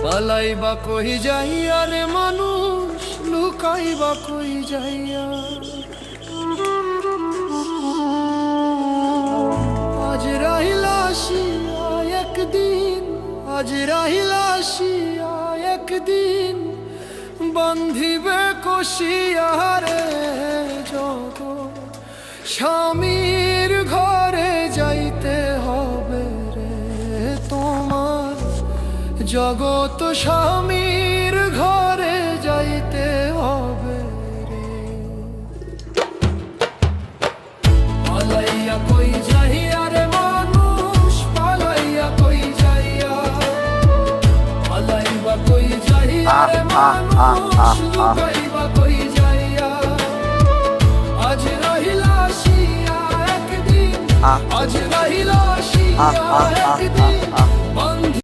পালাইবা কই যাইয়া রে মানুষ, লুকাইবা কই যাইয়া। আজ রাহিলা আসিয়া একদিন, আজ রাহিলা আসিয়া একদিন, বান্ধিবে কষিয়া রে জগৎ। স্বামীর ঘরে যাইতে হবে রে তোমার, জগৎ স্বামীর ঘরে যাইতে হবে রে। পালাইয়া কই যাইয়া রে মানুষ, পালাইয়া কই যাইয়া, পালাইবা কই যাইয়া রে মানুষ, লুকাইবা কই যাইয়া। আজ রাহিলা আসিয়া একদিন, আজ রাহিলা আসিয়া একদিন,